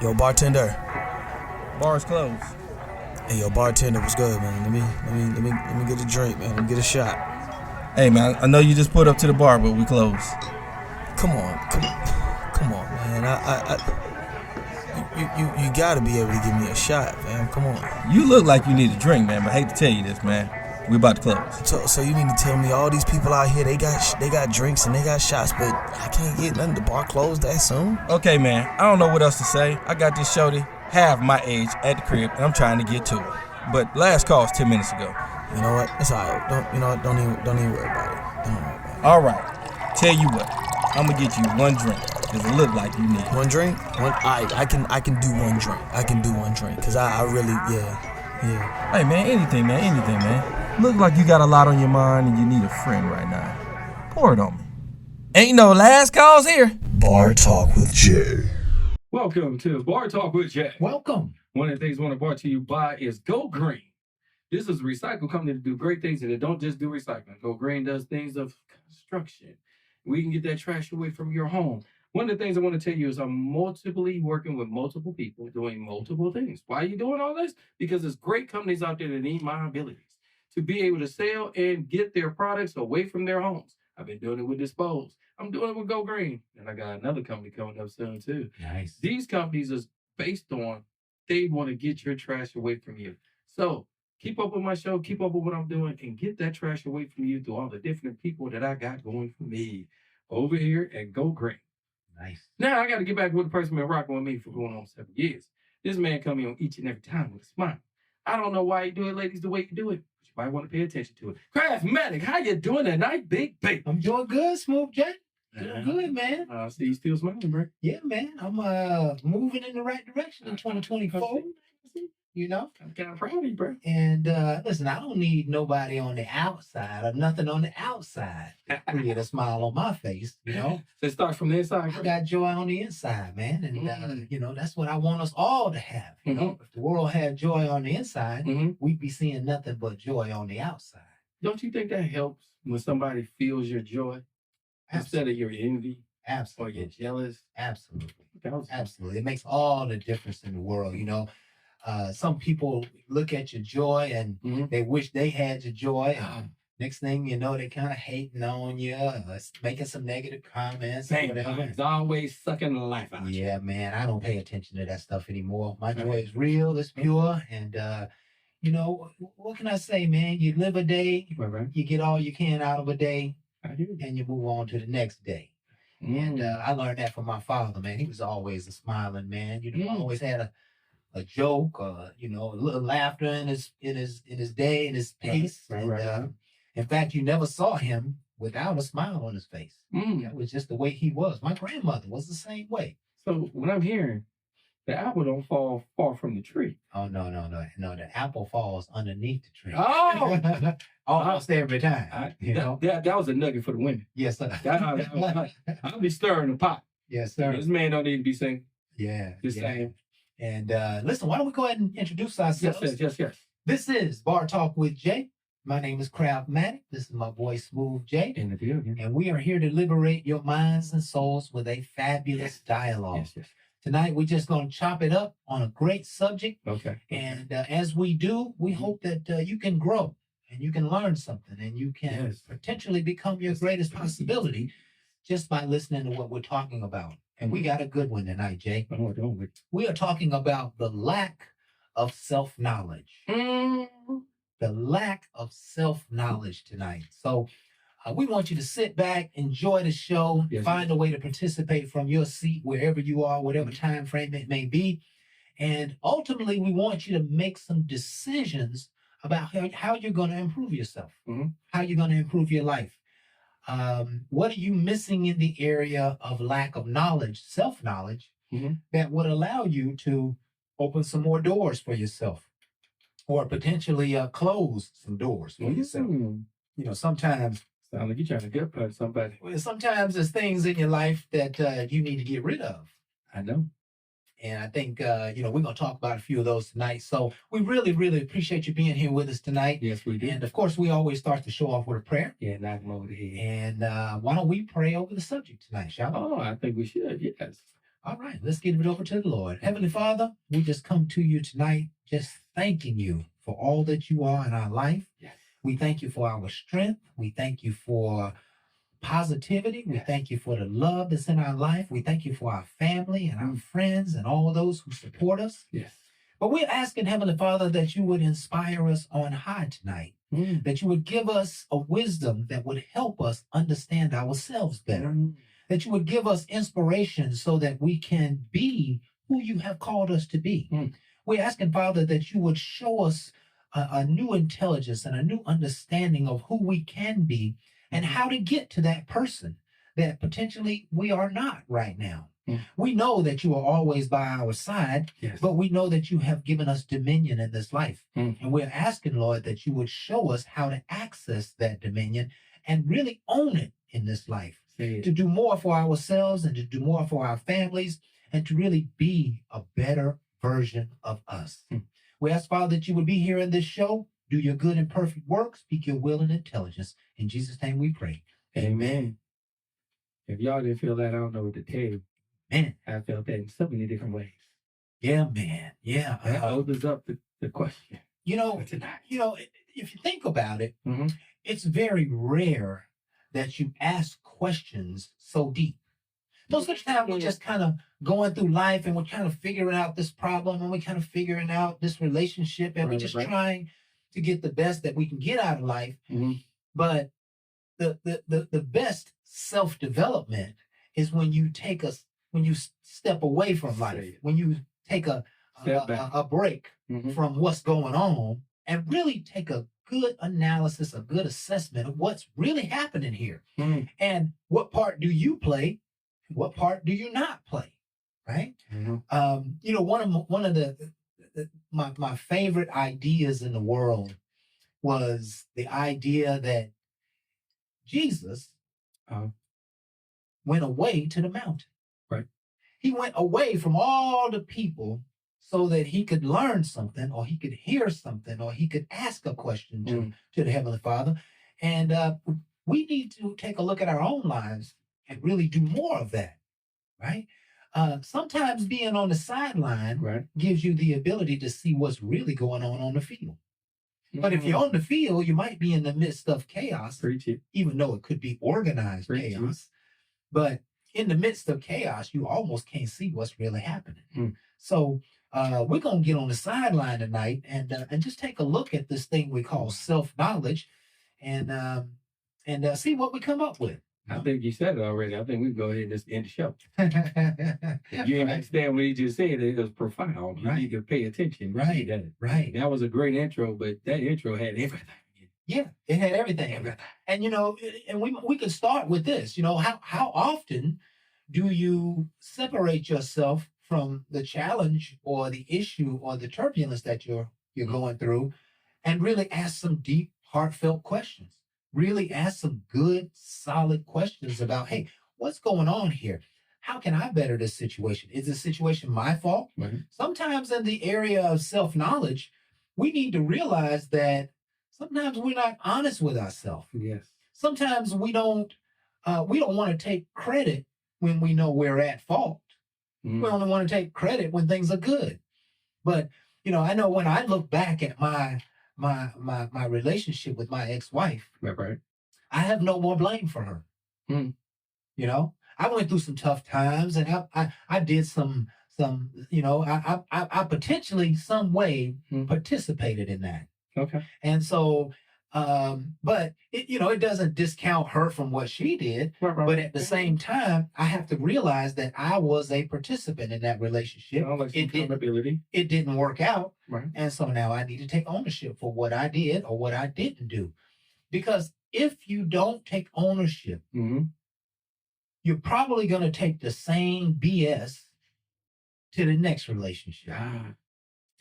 Yo, bartender. Bar's closed. Hey, yo, bartender, what's good, man? Let me get a drink, man. Let me get a shot. Hey, man, I know you just put up to the bar, but we closed. Come on, man. You gotta be able to give me a shot, man. Come on. You look like you need a drink, man, but I hate to tell you this, man. We about to close. So you mean to tell me all these people out here, they got drinks and they got shots, but I can't get nothing. The bar closed that soon? Okay, man, I don't know what else to say. I got this shorty half my age at the crib, and I'm trying to get to her. But last call was 10 minutes ago. You know what? It's all right. Don't even worry about it. Don't worry about it. All right. Tell you what, I'm gonna get you one drink, because it look like you need one drink. I can do one drink. I can do one drink, because I really, yeah. Hey, man, anything, man. Look like you got a lot on your mind and you need a friend right now. Pour it on me. Ain't no last calls here. Bar Talk with Jay. Welcome to Bar Talk with Jay. Welcome. One of the things I want to brought to you by is Go Green. This is a recycle company that do great things, and they don't just do recycling. Go Green does things of construction. We can get that trash away from your home. One of the things I want to tell you is I'm multiply working with multiple people doing multiple things. Why are you doing all this? Because there's great companies out there that need my abilities to be able to sell and get their products away from their homes. I've been doing it with Dispose. I'm doing it with Go Green. And I got another company coming up soon too. Nice. These companies is based on they want to get your trash away from you. So keep up with my show, keep up with what I'm doing, and get that trash away from you through all the different people that I got going for me over here at Go Green. Nice. Now I got to get back with the person been rocking with me for going on 7 years. This man coming on each and every time with a smile. I don't know why you do it, ladies, the way you do it. But you might want to pay attention to it. Craftmatic, how you doing tonight, big baby? I'm doing good, Smooth Jay. Doing good, man. I see you still smiling, bro. Yeah, man. I'm moving in the right direction in 2024. You know? I'm kind of proud of you, bro. And listen, I don't need nobody on the outside or nothing on the outside to get a smile on my face, you know? So it starts from the inside. I got joy on the inside, man. And, you know, that's what I want us all to have. You know, if the world had joy on the inside, we'd be seeing nothing but joy on the outside. Don't you think that helps when somebody feels your joy instead of your envy? Absolutely. Or you're jealous? Absolutely. Absolutely. Absolutely. It makes all the difference in the world, you know. Some people look at your joy and they wish they had your joy. And next thing you know, they kind of hating on you, making some negative comments. It's always sucking the life out of you. Yeah, man, I don't pay attention to that stuff anymore. My joy is real, it's pure. And, you know, what can I say, man? You live a day, you get all you can out of a day, and you move on to the next day. And I learned that from my father, man. He was always a smiling man. You know, always had a joke, you know, a little laughter in his day, in his face. In fact, you never saw him without a smile on his face. That was just the way he was. My grandmother was the same way. So what I'm hearing, the apple don't fall far from the tree. Oh, no. The apple falls underneath the tree. Oh! Almost every time. That was a nugget for the women. Yes, sir. I'll be stirring the pot. Yes, sir. This man don't need to be singing. Yeah. Just saying. And listen, why don't we go ahead and introduce ourselves? Yes. This is Bar Talk with Jay. My name is Craftmatic. This is my boy Smooth Jay. In the building. And we are here to liberate your minds and souls with a fabulous dialogue. Yes. Tonight, we're just going to chop it up on a great subject. Okay. And as we do, we hope that you can grow and you can learn something and you can potentially become your greatest possibility just by listening to what we're talking about. And we got a good one tonight, Jay. Oh, don't we? We are talking about the lack of self-knowledge. The lack of self-knowledge tonight. So we want you to sit back, enjoy the show, find a way to participate from your seat wherever you are, whatever time frame it may be. And ultimately, we want you to make some decisions about how you're going to improve yourself, how you're going to improve your life. What are you missing in the area of lack of knowledge, self-knowledge, that would allow you to open some more doors for yourself or potentially close some doors for yourself? You know, sometimes... Sound like you're trying to gut punch somebody. Well, sometimes there's things in your life that you need to get rid of. I know. And I think, you know, we're going to talk about a few of those tonight. So we really, really appreciate you being here with us tonight. Yes, we do. And, of course, we always start the show off with a prayer. Yeah, knock them over the head. And why don't we pray over the subject tonight, shall we? Oh, I think we should, yes. All right, let's give it over to the Lord. Heavenly Father, we just come to you tonight just thanking you for all that you are in our life. Yes. We thank you for our strength. We thank you for positivity. We thank you for the love that's in our life. We thank you for our family and our friends and all those who support us. Yes. But we're asking, Heavenly Father, that you would inspire us on high tonight, that you would give us a wisdom that would help us understand ourselves better, that you would give us inspiration so that we can be who you have called us to be. We're asking, Father, that you would show us a new intelligence and a new understanding of who we can be and how to get to that person that potentially we are not right now. We know that you are always by our side, but we know that you have given us dominion in this life. And we're asking, Lord, that you would show us how to access that dominion and really own it in this life, to do more for ourselves and to do more for our families and to really be a better version of us. We ask, Father, that you would be here in this show, do your good and perfect work, speak your will and intelligence. In Jesus' name we pray. Amen. If y'all didn't feel that, I don't know what to tell you. Man, I felt that in so many different ways. yeah, man. Yeah. That opens up the question. You know, if you think about it, it's very rare that you ask questions so deep. Most of the time, we're just kind of going through life and we're kind of figuring out this problem and we're kind of figuring out this relationship and we're just trying to get the best that we can get out of life. But the best self-development is when you when you step away from life, when you take a break from what's going on and really take a good analysis, a good assessment of what's really happening here. And what part do you play? What part do you not play? Right? One of my favorite ideas in the world was the idea that Jesus went away to the mountain. Right. He went away from all the people so that he could learn something or he could hear something or he could ask a question to the Heavenly Father. And we need to take a look at our own lives and really do more of that, right? Sometimes being on the sideline gives you the ability to see what's really going on the field. But if you're on the field, you might be in the midst of chaos, even though it could be organized chaos. But in the midst of chaos, you almost can't see what's really happening. So we're going to get on the sideline tonight and just take a look at this thing we call self-knowledge and see what we come up with. I think you said it already. I think we can go ahead and just end the show. If you understand what he just said, it was profound. You need to pay attention. Right. That was a great intro, but that intro had everything. Yeah, it had everything. And and we could start with this. How often do you separate yourself from the challenge or the issue or the turbulence that you're going through and really ask some deep, heartfelt questions? Really ask some good, solid questions about, hey, what's going on here? How can I better this situation? Is this situation my fault? Sometimes in the area of self-knowledge, we need to realize that sometimes we're not honest with ourselves. Yes. Sometimes we don't want to take credit when we know we're at fault. We only want to take credit when things are good. But, I know when I look back at my relationship with my ex-wife, I have no more blame for her. I went through some tough times and I did some I potentially some way participated in that. Okay. And so but it doesn't discount her from what she did. But at the same time, I have to realize that I was a participant in that relationship. It didn't work out. And so now I need to take ownership for what I did or what I didn't do. Because if you don't take ownership, you're probably going to take the same BS to the next relationship.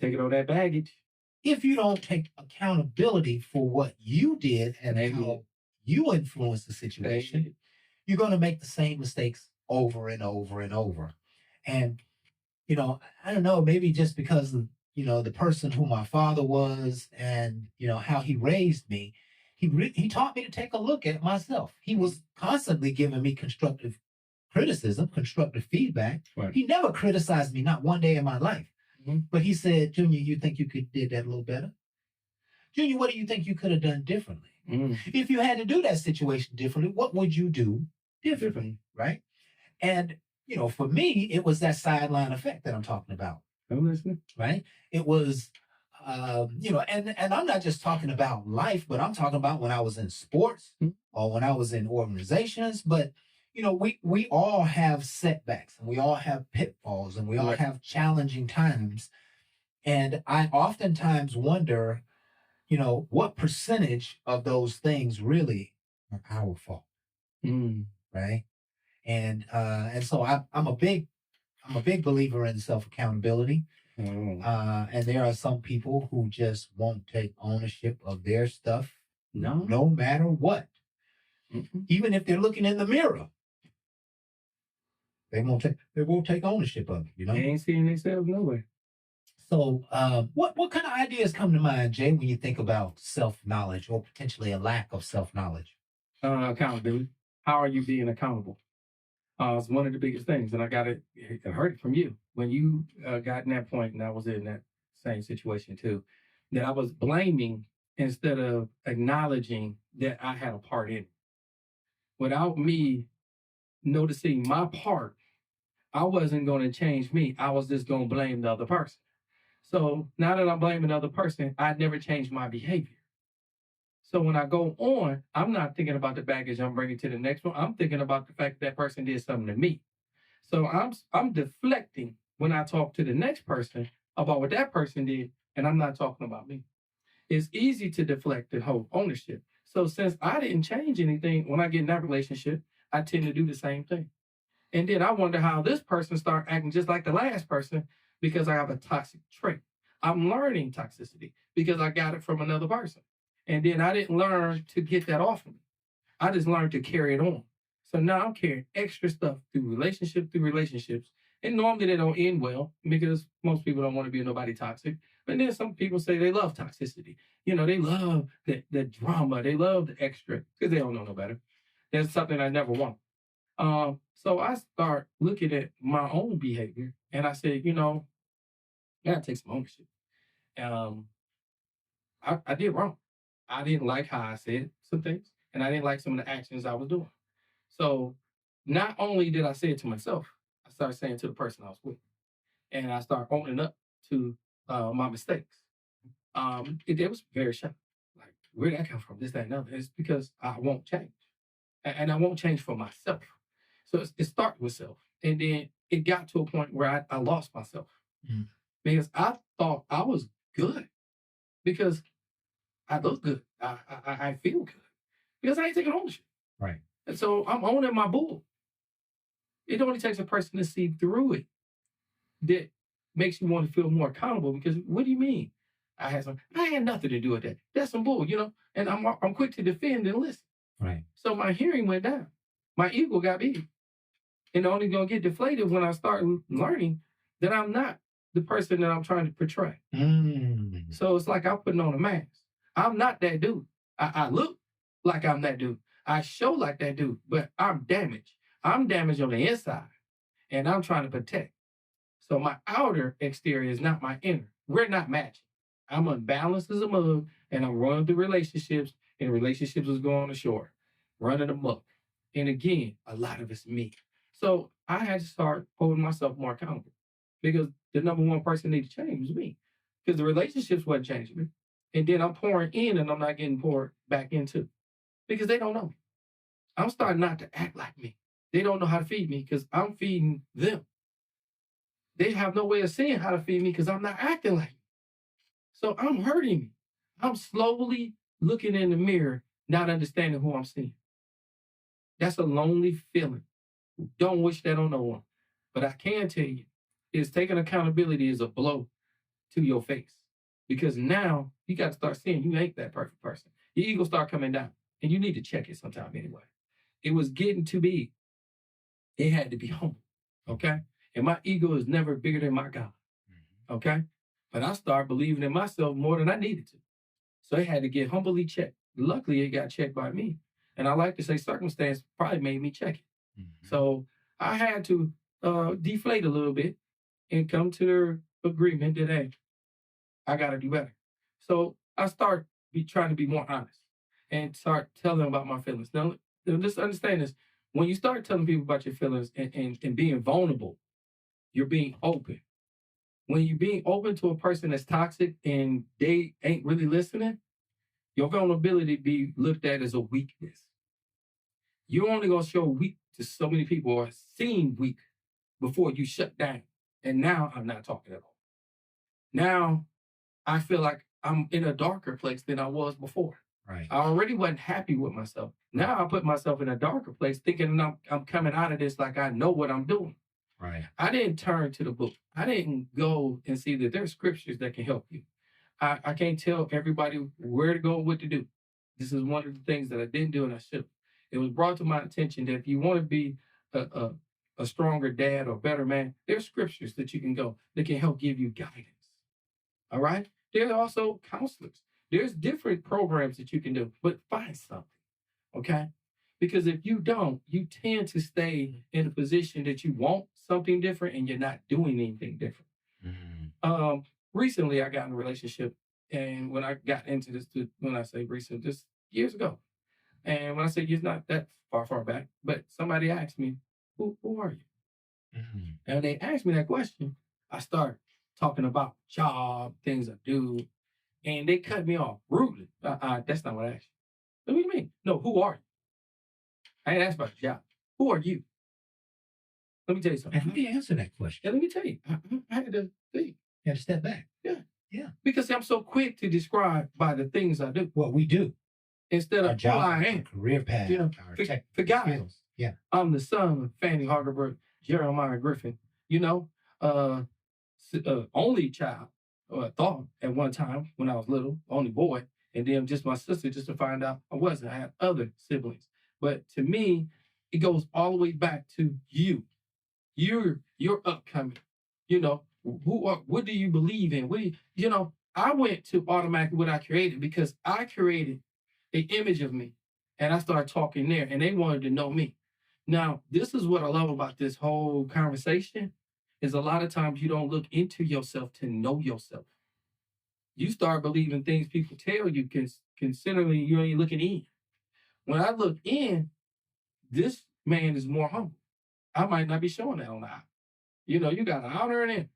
Taking on that baggage. If you don't take accountability for what you did and how you influenced the situation, you're going to make the same mistakes over and over and over. And, I don't know, maybe just because of, the person who my father was and, how he raised me, he taught me to take a look at myself. He was constantly giving me constructive criticism, constructive feedback. Right. He never criticized me, not one day in my life. Mhm. But he said, Junior, you think you could did that a little better? Junior, what do you think you could have done differently? Mm. If you had to do that situation differently, what would you do differently? Right? And, you know, for me, it was that sideline effect that I'm talking about. I'm listening. Right? It was, you know, and I'm not just talking about life, but I'm talking about when I was in sports or when I was in organizations. But, you know, we all have setbacks and we all have pitfalls and we all have challenging times. And I oftentimes wonder, you know, what percentage of those things really are our fault, right? And so I'm a big believer in self accountability. And there are some people who just won't take ownership of their stuff, no matter what. Even if they're looking in the mirror, they won't take ownership of it. You know, They ain't seeing themselves nowhere. So, what kind of ideas come to mind, Jay, when you think about self-knowledge or potentially a lack of self-knowledge? Accountability. How are you being accountable? It's one of the biggest things, and I heard it from you when you got in that point, and I was in that same situation too, that I was blaming instead of acknowledging that I had a part in it. Without me noticing my part, I wasn't going to change me. I was just going to blame the other person. So now that I'm blaming the other person, I never changed my behavior. So when I go on, I'm not thinking about the baggage I'm bringing to the next one. I'm thinking about the fact that person did something to me. So I'm deflecting when I talk to the next person about what that person did, and I'm not talking about me. It's easy to deflect and hold ownership. So since I didn't change anything, when I get in that relationship, I tend to do the same thing. And then I wonder how this person started acting just like the last person because I have a toxic trait. I'm learning toxicity because I got it from another person. And then I didn't learn to get that off of me. I just learned to carry it on. So now I'm carrying extra stuff through relationships. And normally they don't end well because most people don't want to be nobody toxic. But then some people say they love toxicity. You know, they love the drama. They love the extra because they don't know no better. That's something I never want. So I start looking at my own behavior and I said, you know, I gotta take some ownership. I did wrong. I didn't like how I said some things, and I didn't like some of the actions I was doing. So not only did I say it to myself, I started saying it to the person I was with, and I started owning up to my mistakes. It was very shocking. Like, where did that come from? This, that, and other. It's because I won't change, and I won't change for myself. So it started with self, and then it got to a point where I lost myself because I thought I was good because I look good. I feel good because I ain't taking ownership. Right. And so I'm owning my bull. It only takes a person to see through it that makes you want to feel more accountable because what do you mean? I had nothing to do with that. That's some bull, you know? And I'm quick to defend and listen. Right. So my hearing went down. My ego got big. And only gonna get deflated when I start learning that I'm not the person that I'm trying to portray. So it's like I'm putting on a mask. I'm not that dude. I look like I'm that dude. I show like that dude, but I'm damaged. I'm damaged on the inside, and I'm trying to protect. So my outer exterior is not my inner. We're not matching. I'm unbalanced as a mug, and I'm running through relationships, and relationships is going ashore, running amok. And again, a lot of it's me. So I had to start holding myself more accountable because the number one person that needed to change was me because the relationships wasn't changing me. And then I'm pouring in and I'm not getting poured back into because they don't know me. I'm starting not to act like me. They don't know how to feed me because I'm feeding them. They have no way of seeing how to feed me because I'm not acting like me. So I'm hurting me. I'm slowly looking in the mirror, not understanding who I'm seeing. That's a lonely feeling. Don't wish that on no one. But I can tell you, is taking accountability is a blow to your face. Because now you got to start seeing you ain't that perfect person. Your ego start coming down. And you need to check it sometime anyway. It was getting too big. It had to be humble. Okay? And my ego is never bigger than my God. Okay? But I started believing in myself more than I needed to. So it had to get humbly checked. Luckily, it got checked by me. And I like to say circumstance probably made me check it. So I had to deflate a little bit and come to the agreement that, hey, I got to do better. So I start trying to be more honest and start telling them about my feelings. Now, just understand this. When you start telling people about your feelings and being vulnerable, you're being open. When you're being open to a person that's toxic and they ain't really listening, your vulnerability be looked at as a weakness. You're only going to show weak to so many people or seem weak before you shut down. And now I'm not talking at all. Now I feel like I'm in a darker place than I was before. Right. I already wasn't happy with myself. Now I put myself in a darker place thinking I'm coming out of this like I know what I'm doing. Right. I didn't turn to the book. I didn't go and see that there's scriptures that can help you. I can't tell everybody where to go and what to do. This is one of the things that I didn't do and I should. It was brought to my attention that if you want to be a stronger dad or better man, there's scriptures that you can go that can help give you guidance. All right? There are also counselors. There's different programs that you can do, but find something, okay? Because if you don't, you tend to stay in a position that you want something different and you're not doing anything different. Mm-hmm. Recently, I got in a relationship, and when I got into this, when I say recent, just years ago, and when I say years, not that far back, but somebody asked me, who are you? Mm-hmm. And they asked me that question, I start talking about job, things I do, and they cut me off rudely. That's not what I asked you. What do you mean? No, who are you? I ain't asked about your job. Who are you? Let me tell you something. And how do you answer that question? Yeah, let me tell you. I had to think. You had to step back. Yeah. Because I'm so quick to describe by the things I do. What we do. Instead of our job, who I am. our career path, you know, our for guys, skills. Yeah. I'm the son of Fanny Harderberg, Jeremiah Griffin, only child, or thought at one time when I was little, only boy, and then just my sister, just to find out I wasn't. I had other siblings. But to me, it goes all the way back to you. You're upcoming. What do you believe in? I went to automatically what I created because I created an image of me and I started talking there and they wanted to know me. Now, this is what I love about this whole conversation is a lot of times you don't look into yourself to know yourself. You start believing things people tell you considering you ain't looking in. When I look in, this man is more humble. I might not be showing that on the eye. You got an outer and in.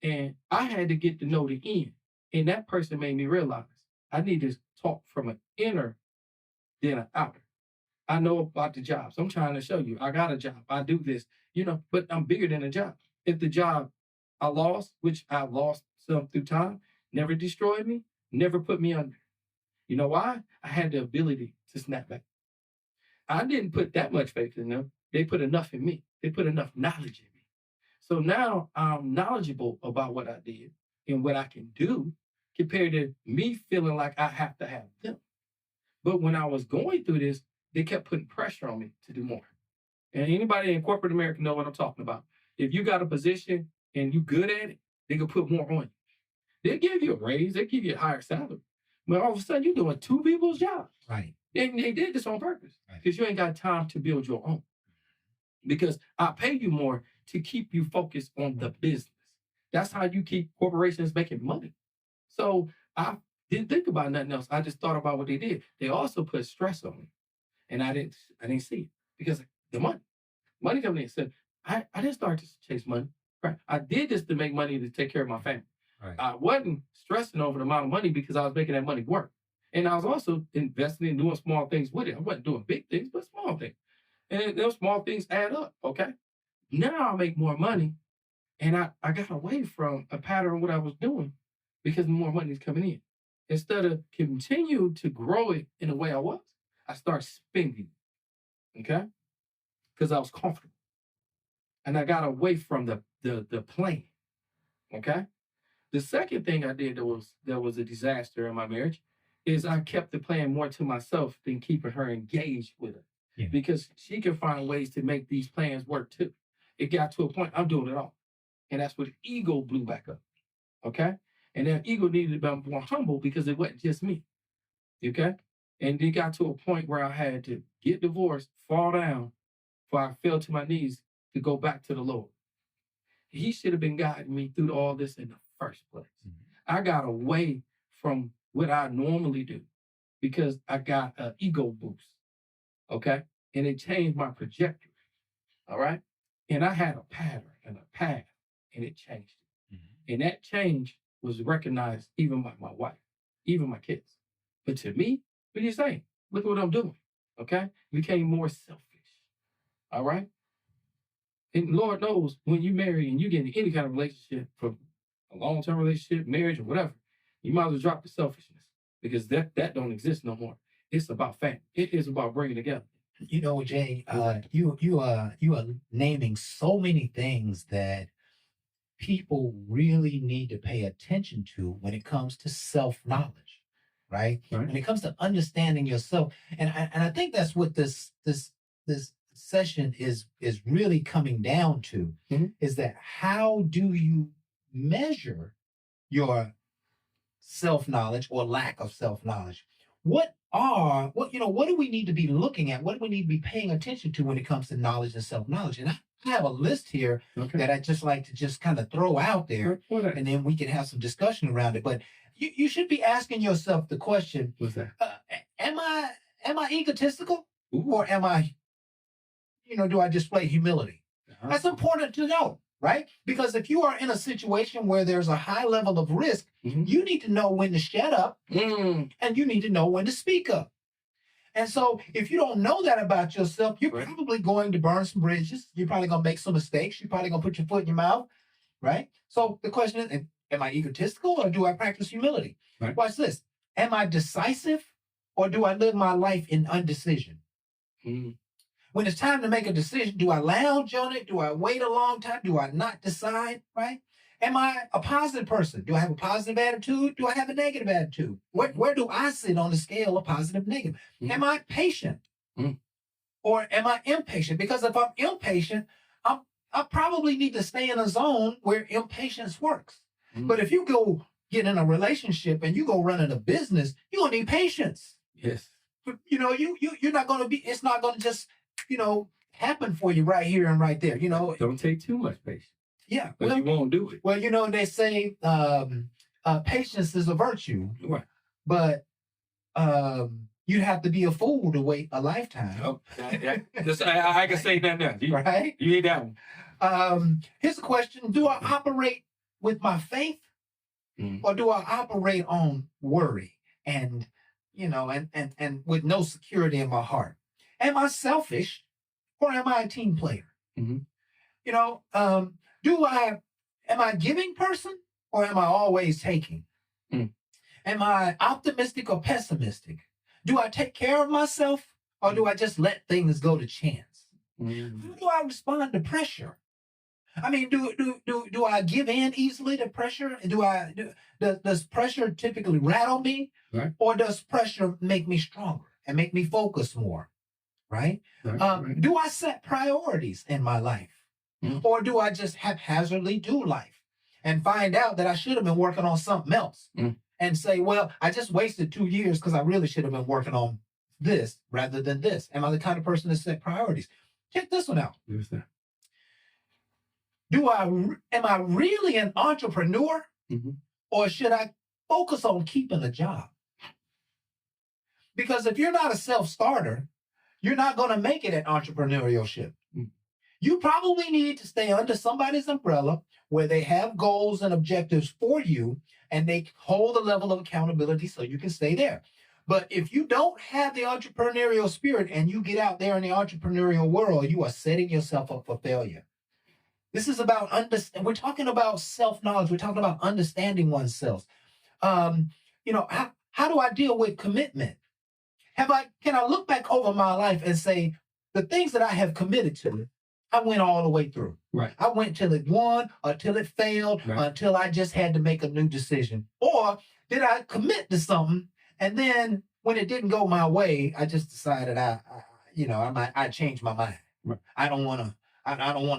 And I had to get to know the end. And that person made me realize I need to talk from an inner than an outer. I know about the job. So I'm trying to show you. I got a job. I do this, but I'm bigger than a job. If the job I lost, which I lost some through time, never destroyed me, never put me under. You know why? I had the ability to snap back. I didn't put that much faith in them. They put enough in me. They put enough knowledge in me. So now I'm knowledgeable about what I did and what I can do compared to me feeling like I have to have them. But when I was going through this, they kept putting pressure on me to do more. And anybody in corporate America know what I'm talking about. If you got a position and you good at it, they can put more on you. They'll give you a raise. They'll give you a higher salary. But all of a sudden, you're doing two people's jobs. Right. And they did this on purpose because you ain't got time to build your own. Because I pay you more to keep you focused on the business. That's how you keep corporations making money. So I didn't think about nothing else. I just thought about what they did. They also put stress on me. And I didn't see it because the money coming in. So I didn't start to chase money. Right. I did this to make money to take care of my family. Right. I wasn't stressing over the amount of money because I was making that money work. And I was also investing in doing small things with it. I wasn't doing big things, but small things. And those small things add up, okay? Now I make more money, and I got away from a pattern of what I was doing because more money is coming in. Instead of continue to grow it in the way I was, I start spending, okay? Because I was comfortable. And I got away from the plan, okay? The second thing I did that was a disaster in my marriage is I kept the plan more to myself than keeping her engaged with it. Yeah. Because she can find ways to make these plans work too. It got to a point, I'm doing it all. And that's where the ego blew back up. Okay? And that ego needed to be more humble because it wasn't just me. Okay? And it got to a point where I had to get divorced, fall down, before I fell to my knees to go back to the Lord. He should have been guiding me through all this in the first place. I got away from what I normally do because I got an ego boost. Okay. And it changed my trajectory. All right. And I had a pattern and a path, and it changed it. And that change was recognized even by my wife, even my kids. But to me, what are you saying? Look at what I'm doing. Okay. Became more selfish. All right. And Lord knows when you marry and you get into any kind of relationship, from a long-term relationship, marriage, or whatever, you might as well drop the selfishness, because that don't exist no more. It's about family. It is about bringing together. You know, Jay, you are naming so many things that people really need to pay attention to when it comes to self-knowledge, right? When it comes to understanding yourself, and I think that's what this session is really coming down to, is that how do you measure your self-knowledge or lack of self-knowledge? What do we need to be looking at? What do we need to be paying attention to when it comes to knowledge and self-knowledge? And I have a list here that I just like to just kind of throw out there, and then we can have some discussion around it. But you should be asking yourself the question: What's that? Am I egotistical, or am I, do I display humility? That's important to know, right? Because if you are in a situation where there's a high level of risk, you need to know when to shut up, and you need to know when to speak up. And so if you don't know that about yourself, you're probably going to burn some bridges. You're probably going to make some mistakes. You're probably going to put your foot in your mouth, right? So the question is, am I egotistical, or do I practice humility? Watch this. Am I decisive, or do I live my life in undecision? When it's time to make a decision, do I lounge on it? Do I wait a long time? Do I not decide, right? Am I a positive person? Do I have a positive attitude? Do I have a negative attitude? Where do I sit on the scale of positive, negative? Am I patient? Or am I impatient? Because if I'm impatient, I probably need to stay in a zone where impatience works. But if you go get in a relationship and you go running a business, you're going to need patience. Yes. You're not going to be, it's not going to just, happen for you right here and right there. Don't take too much patience. Yeah. But you won't do it. Well, they say patience is a virtue. Right. But you'd have to be a fool to wait a lifetime. Oh, I can say that now. Right? You need that one. Here's a question. Do I operate with my faith, or do I operate on worry and with no security in my heart? Am I selfish, or am I a team player? Am I a giving person, or am I always taking? Am I optimistic or pessimistic? Do I take care of myself, or do I just let things go to chance? How do I respond to pressure? I mean, do I give in easily to pressure? Does pressure typically rattle me, or does pressure make me stronger and make me focus more? Right? Do I set priorities in my life, or do I just haphazardly do life and find out that I should have been working on something else and say, well, I just wasted 2 years because I really should have been working on this rather than this? Am I the kind of person to set priorities? Check this one out. Am I really an entrepreneur, or should I focus on keeping a job? Because if you're not a self-starter, you're not going to make it at entrepreneurship. You probably need to stay under somebody's umbrella where they have goals and objectives for you, and they hold a level of accountability so you can stay there. But if you don't have the entrepreneurial spirit and you get out there in the entrepreneurial world, you are setting yourself up for failure. This is about we're talking about self-knowledge. We're talking about understanding oneself. How do I deal with commitment? Can I look back over my life and say, the things that I have committed to, I went all the way through. Right. I went till it won, until it failed, until I just had to make a new decision. Or did I commit to something, and then when it didn't go my way, I just decided I changed my mind. Right. I don't want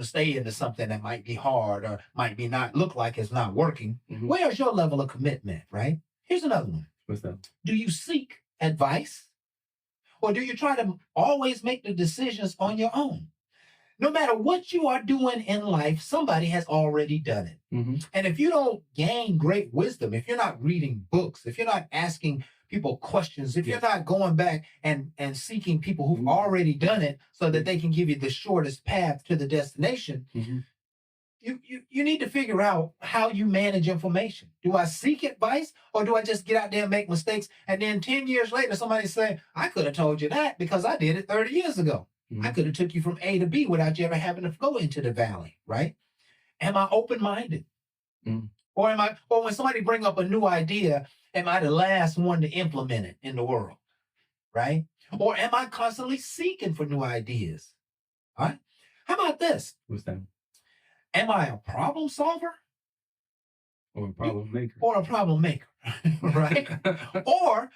to stay into something that might be hard or might be not look like it's not working. Where's your level of commitment, right? Here's another one. What's that? Do you seek advice, or do you try to always make the decisions on your own? No matter what you are doing in life, somebody has already done it. And if you don't gain great wisdom, if you're not reading books, if you're not asking people questions, if you're not going back and seeking people who've already done it so that they can give you the shortest path to the destination, you need to figure out how you manage information. Do I seek advice, or do I just get out there and make mistakes? And then 10 years later, somebody say, I could have told you that because I did it 30 years ago. I could have took you from A to B without you ever having to go into the valley, right? Am I open-minded? Or when somebody bring up a new idea, am I the last one to implement it in the world, right? Or am I constantly seeking for new ideas? All right? How about this? What's that? Am I a problem solver? Or a problem maker? Or a problem maker, right? Or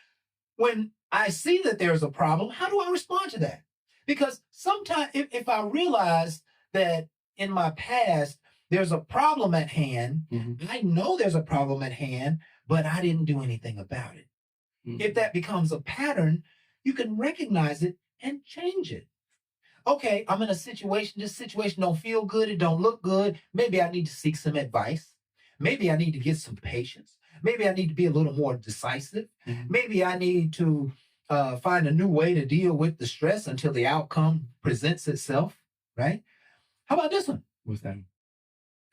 when I see that there's a problem, how do I respond to that? Because sometimes if I realize that in my past, there's a problem at hand, I know there's a problem at hand, but I didn't do anything about it. If that becomes a pattern, you can recognize it and change it. Okay, I'm in a situation, this situation don't feel good, it don't look good. Maybe I need to seek some advice. Maybe I need to get some patience. Maybe I need to be a little more decisive. Maybe I need to find a new way to deal with the stress until the outcome presents itself, right? How about this one? What's that?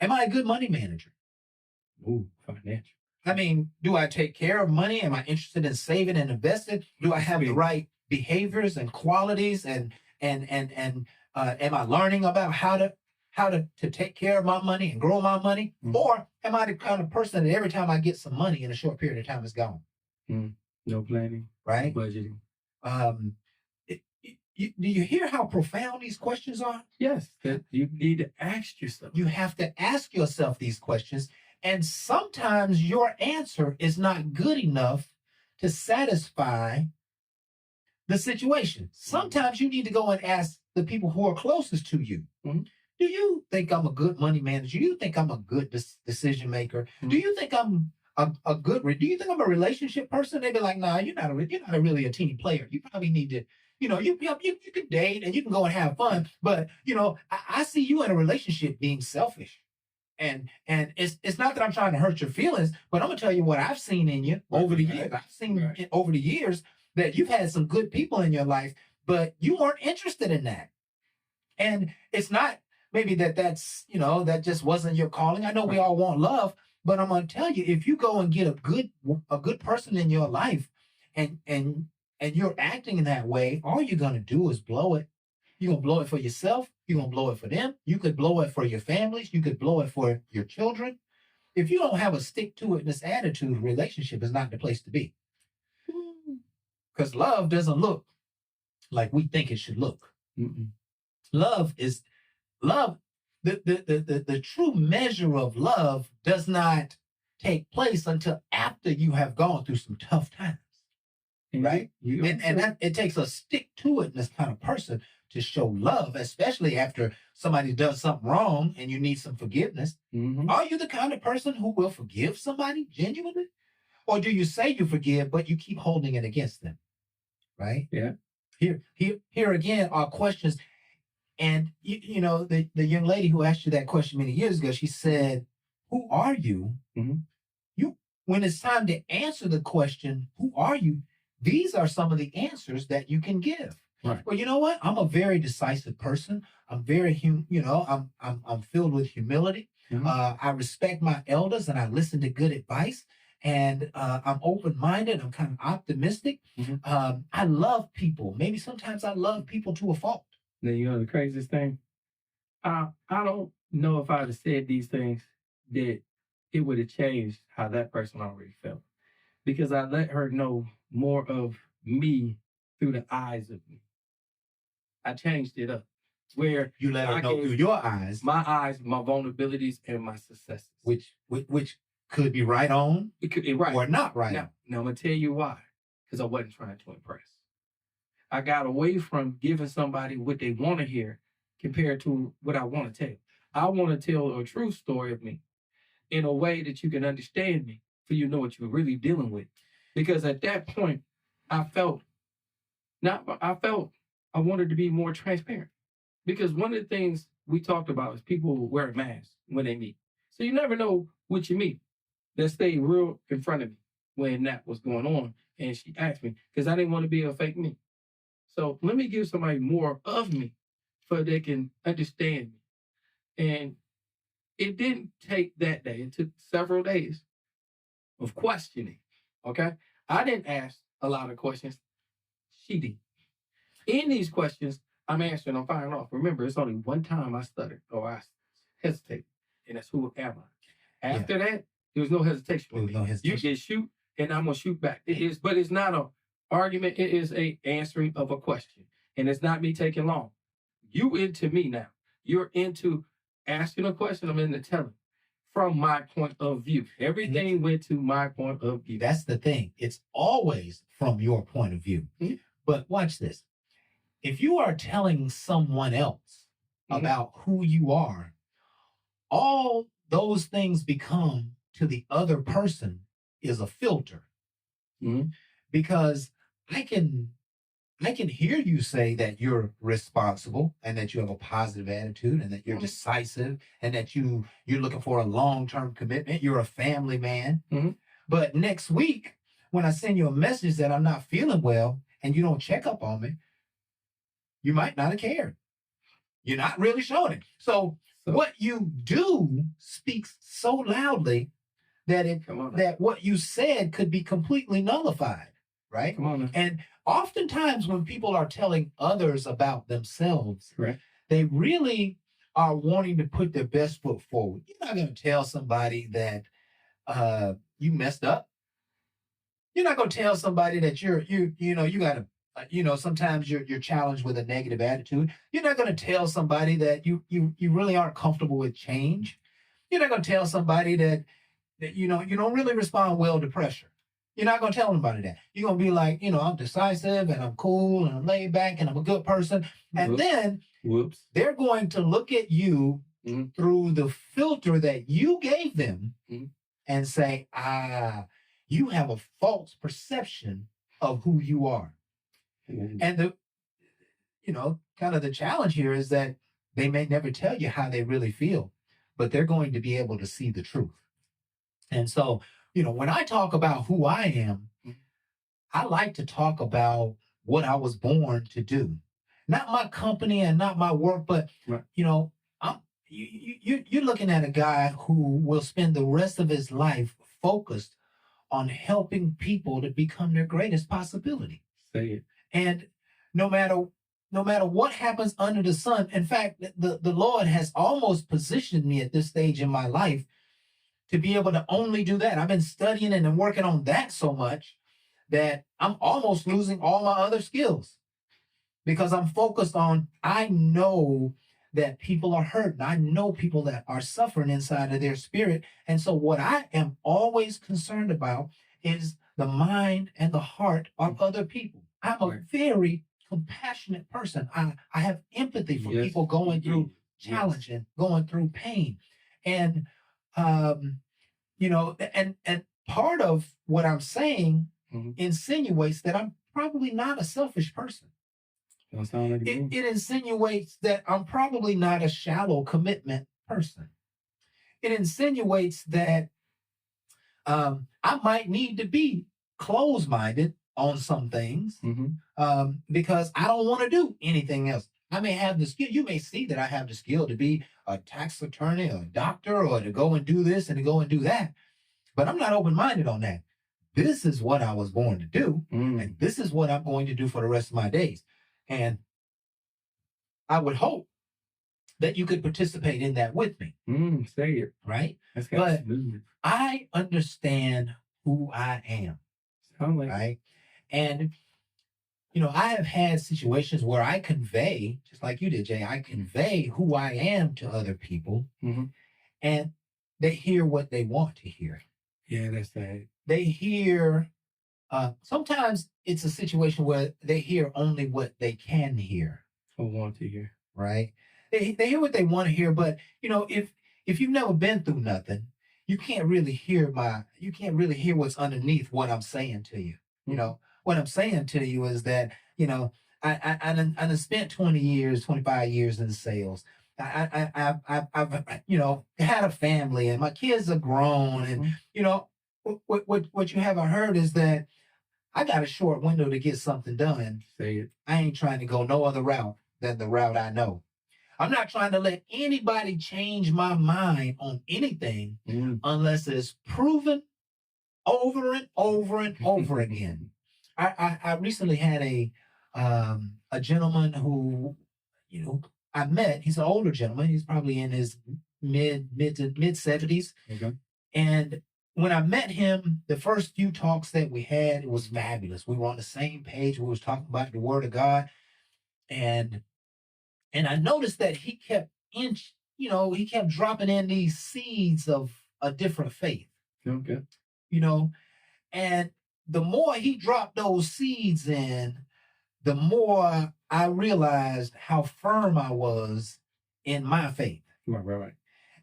Am I a good money manager? Ooh, financial. I mean, do I take care of money? Am I interested in saving and investing? Do I have the right behaviors and qualities and am I learning about how to take care of my money and grow my money? Or am I the kind of person that every time I get some money in a short period of time it's gone? No planning, right? Budgeting. Do you hear how profound these questions are? Yes, that you need to ask yourself. You have to ask yourself these questions, and sometimes your answer is not good enough to satisfy the situation. Sometimes you need to go and ask the people who are closest to you. Do you think I'm a good money manager? Do you think I'm a good decision maker? Do you think I'm do you think I'm a relationship person? They'd be like, nah, you're not really a team player. You probably need to, you can date and you can go and have fun, but I see you in a relationship being selfish. And it's not that I'm trying to hurt your feelings, but I'm gonna tell you what I've seen in you over the years. I've seen over the years that you've had some good people in your life, but you weren't interested in that. And it's not maybe that's that just wasn't your calling. I know we all want love, but I'm gonna tell you, if you go and get a good person in your life, and you're acting in that way, all you're gonna do is blow it. You're gonna blow it for yourself. You're gonna blow it for them. You could blow it for your families. You could blow it for your children. If you don't have a stick-to-itness attitude, relationship is not the place to be. Because love doesn't look like we think it should look. Love. The true measure of love does not take place until after you have gone through some tough times, right? And it takes a stick-to-itness kind of person to show love, especially after somebody does something wrong and you need some forgiveness. Are you the kind of person who will forgive somebody genuinely? Or do you say you forgive, but you keep holding it against them, right? Yeah. Here again are questions. And, the young lady who asked you that question many years ago, she said, who are you? When it's time to answer the question, who are you? These are some of the answers that you can give. Right. Well, you know what? I'm a very decisive person. I'm very, I'm filled with humility. I respect my elders and I listen to good advice. And I'm open-minded. I'm kind of optimistic. I love people. Maybe sometimes I love people to a fault. Then the craziest thing? I don't know if I'd have said these things that it would have changed how that person already felt. Because I let her know more of me through the eyes of me. I changed it up. Where you let her know through your eyes. My eyes, my vulnerabilities, and my successes. Which could be right on. It could be right. Or not right now, on. Now I'm going to tell you why. Because I wasn't trying to impress. I got away from giving somebody what they want to hear compared to what I want to tell. I want to tell a true story of me in a way that you can understand me, so you know what you're really dealing with. Because at that point, I wanted to be more transparent. Because one of the things we talked about is people wear masks when they meet. So you never know what you meet. That stayed real in front of me when that was going on. And she asked me, because I didn't want to be a fake me. So let me give somebody more of me so they can understand me. And it didn't take that day. It took several days of questioning. Okay. I didn't ask a lot of questions. She did. In these questions, I'm answering, I'm firing off. Remember, it's only one time I stuttered or I hesitated, and that's who am I. After that, there was no hesitation. There was no hesitation. You can shoot, and I'm gonna shoot back. It is, but it's not a argument. It is a answering of a question, and it's not me taking long. You into me now. You're into asking a question. I'm into telling from my point of view. Everything went to my point of view. That's the thing. It's always from your point of view. Mm-hmm. But watch this. If you are telling someone else about who you are, all those things become to the other person is a filter. Because I can hear you say that you're responsible and that you have a positive attitude and that you're decisive and that you're looking for a long-term commitment. You're a family man. But next week, when I send you a message that I'm not feeling well and you don't check up on me, you might not have cared. You're not really showing it. So what you do speaks so loudly that that what you said could be completely nullified, right? And oftentimes when people are telling others about themselves, they really are wanting to put their best foot forward. You're not going to tell somebody that you messed up. You're not going to tell somebody that you got to sometimes you're challenged with a negative attitude. You're not going to tell somebody that you really aren't comfortable with change. You're not going to tell somebody that you don't really respond well to pressure. You're not going to tell anybody that. You're going to be like, I'm decisive and I'm cool and I'm laid back and I'm a good person. And then they're going to look at you through the filter that you gave them and say, you have a false perception of who you are. And the kind of the challenge here is that they may never tell you how they really feel, but they're going to be able to see the truth. And so, when I talk about who I am, I like to talk about what I was born to do. Not my company and not my work, but you're looking at a guy who will spend the rest of his life focused on helping people to become their greatest possibility. Say it. And no matter what happens under the sun, in fact, the Lord has almost positioned me at this stage in my life to be able to only do that. I've been studying and working on that so much that I'm almost losing all my other skills because I'm focused on, I know that people are hurting. I know people that are suffering inside of their spirit. And so what I am always concerned about is the mind and the heart of other people. I'm a very compassionate person. I have empathy for people going through challenge and going through pain. And, and part of what I'm saying insinuates that I'm probably not a selfish person. It insinuates that I'm probably not a shallow commitment person. It insinuates that I might need to be closed-minded on some things because I don't want to do anything else. I may have the skill. You may see that I have the skill to be a tax attorney or a doctor or to go and do this and to go and do that. But I'm not open-minded on that. This is what I was born to do. And this is what I'm going to do for the rest of my days. And I would hope that you could participate in that with me. Say it. Right? But I understand who I am. Right? And, I have had situations where I convey, just like you did, Jay, I convey who I am to other people and they hear what they want to hear. Yeah, that's right. They hear, sometimes it's a situation where they hear only what they can hear. Or want to hear. Right? They hear what they want to hear, but, if you've never been through nothing, you can't really hear what's underneath what I'm saying to you. What I'm saying to you is that, I done spent 20 years, 25 years in sales. I've had a family and my kids are grown, and what you haven't heard is that I got a short window to get something done. Say it. I ain't trying to go no other route than the route I know. I'm not trying to let anybody change my mind on anything unless it's proven over and over and over again. I recently had a gentleman who, I met. He's an older gentleman. He's probably in his mid to mid 70s. Okay. And when I met him, the first few talks that we had, it was fabulous. We were on the same page. We was talking about the Word of God, and I noticed that he kept dropping in these seeds of a different faith. Okay. And the more he dropped those seeds in, the more I realized how firm I was in my faith. Right.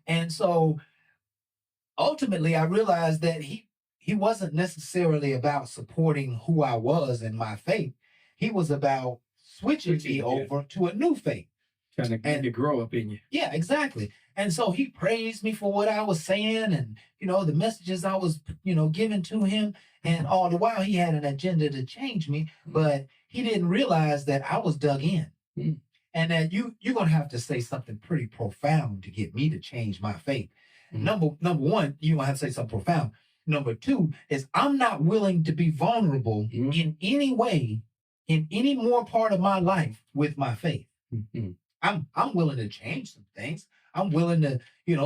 And so ultimately I realized that he wasn't necessarily about supporting who I was in my faith. He was about switching me over to a new faith. Trying to get to grow up in you. Yeah, exactly. And so he praised me for what I was saying and, the messages I was, giving to him. And all the while he had an agenda to change me, but he didn't realize that I was dug in. Mm. And that you're going to have to say something pretty profound to get me to change my faith. Mm. Number one, you want to have to say something profound. Number two is I'm not willing to be vulnerable in any way, in any more part of my life with my faith. Mm-hmm. I'm willing to change some things. I'm willing to,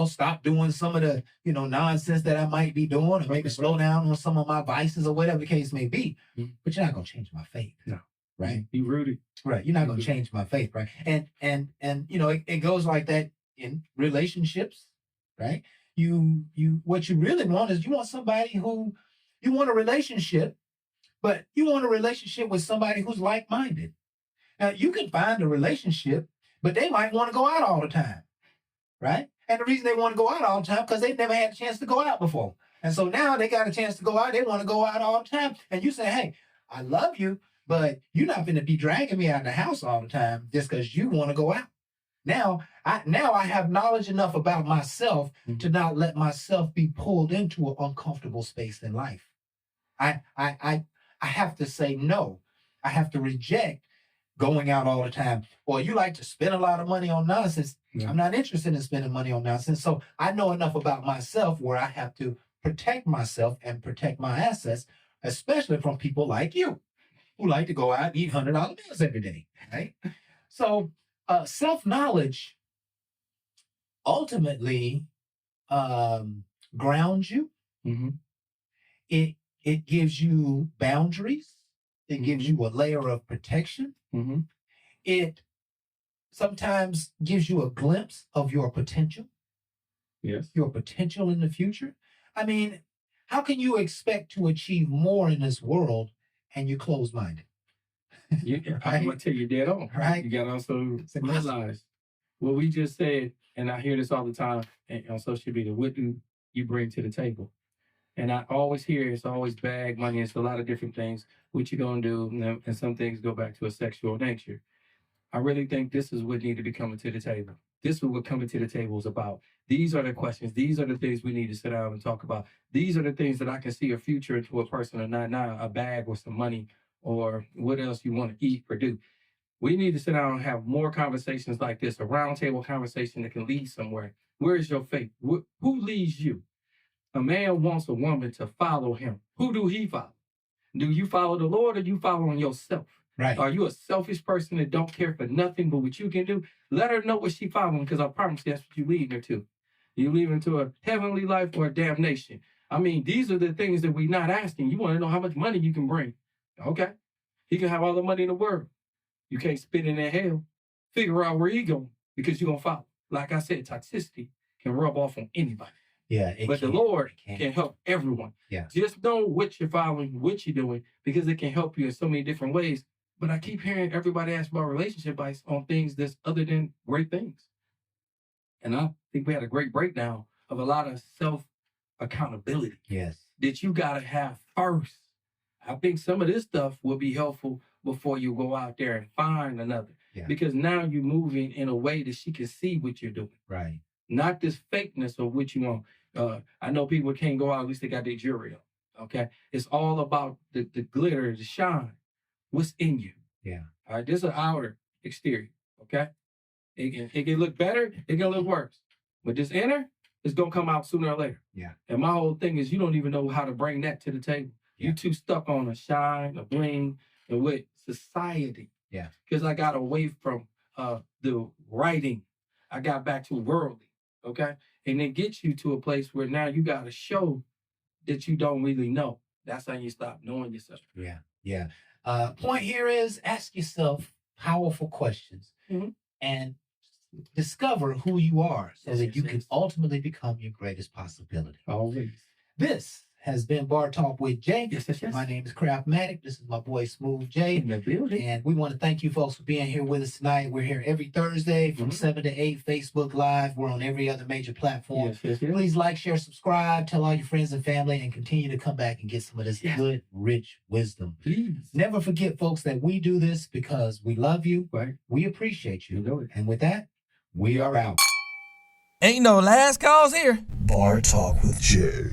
stop doing some of the, nonsense that I might be doing, or maybe slow down on some of my vices or whatever the case may be. Mm-hmm. But you're not going to change my faith. No. Right? You rooted. Right. You're not going to change my faith. Right. And it goes like that in relationships. Right. What you really want is you want somebody who, you want a relationship, but you want a relationship with somebody who's like-minded. Now, you can find a relationship, but they might want to go out all the time, right? And the reason they want to go out all the time because they've never had a chance to go out before. And so now they got a chance to go out. They want to go out all the time. And you say, hey, I love you, but you're not going to be dragging me out of the house all the time just because you want to go out. Now I have knowledge enough about myself to not let myself be pulled into an uncomfortable space in life. I have to say no. I have to reject going out all the time. Or you like to spend a lot of money on nonsense. Yeah. I'm not interested in spending money on nonsense. So I know enough about myself where I have to protect myself and protect my assets, especially from people like you who like to go out and eat $100 meals every day, right? So self-knowledge ultimately grounds you. Mm-hmm. It gives you boundaries. It gives you a layer of protection. Mm-hmm. It sometimes gives you a glimpse of your potential. Yes. Your potential in the future. I mean, how can you expect to achieve more in this world and you're closed-minded? Right? I'm going to tell you dead on. Right. You got to also realize what we just said, and I hear this all the time on social media, what do you bring to the table? And I always hear it's always bag money. It's a lot of different things. What you gonna do? And some things go back to a sexual nature. I really think this is what need to be coming to the table. This is what coming to the table is about. These are the questions. These are the things we need to sit down and talk about. These are the things that I can see a future into a person, or not a bag or some money or what else you want to eat or do. We need to sit down and have more conversations like this, a roundtable conversation that can lead somewhere. Where is your faith? Who leads you? A man wants a woman to follow him. Who do he follow? Do you follow the Lord or you following yourself? Right. Are you a selfish person that don't care for nothing but what you can do? Let her know what she following, because I promise you that's what you leading her to. You leading her to a heavenly life or a damnation. I mean, these are the things that we're not asking. You want to know how much money you can bring. Okay. He can have all the money in the world. You can't spit in that hell. Figure out where he going, because you're going to follow. Like I said, toxicity can rub off on anybody. Yeah, but the Lord can help everyone. Yeah. Just know what you're following, what you're doing, because it can help you in so many different ways. But I keep hearing everybody ask about relationship advice on things that's other than great things. And I think we had a great breakdown of a lot of self-accountability. Yes. That you got to have first. I think some of this stuff will be helpful before you go out there and find another. Yeah. Because now you're moving in a way that she can see what you're doing. Right. Not this fakeness of what you want. I know people can't go out, at least they got their jewelry on. Okay. It's all about the glitter, the shine. What's in you. Yeah. All right. This is an outer exterior. Okay. It can look better, it can look worse. But this inner is gonna come out sooner or later. Yeah. And my whole thing is you don't even know how to bring that to the table. Yeah. You too stuck on a shine, a bling, and with society. Yeah. Because I got away from the writing. I got back to worldly. Okay. And it gets you to a place where now you gotta show that you don't really know. That's how you stop knowing yourself. Yeah. Yeah. Point here is ask yourself powerful questions and discover who you are so that you can ultimately become your greatest possibility. Always. This has been Bar Talk with Jay. Yes. My name is Craftmatic. This is my boy Smooth Jay. In the building. And we want to thank you folks for being here with us tonight. We're here every Thursday from 7 to 8, Facebook Live. We're on every other major platform. Yes. Please like, share, subscribe, tell all your friends and family, and continue to come back and get some of this good, rich wisdom. Please. Never forget, folks, that we do this because we love you. Right. We appreciate you. You know it. And with that, we are out. Ain't no last calls here. Bar Talk with Jay.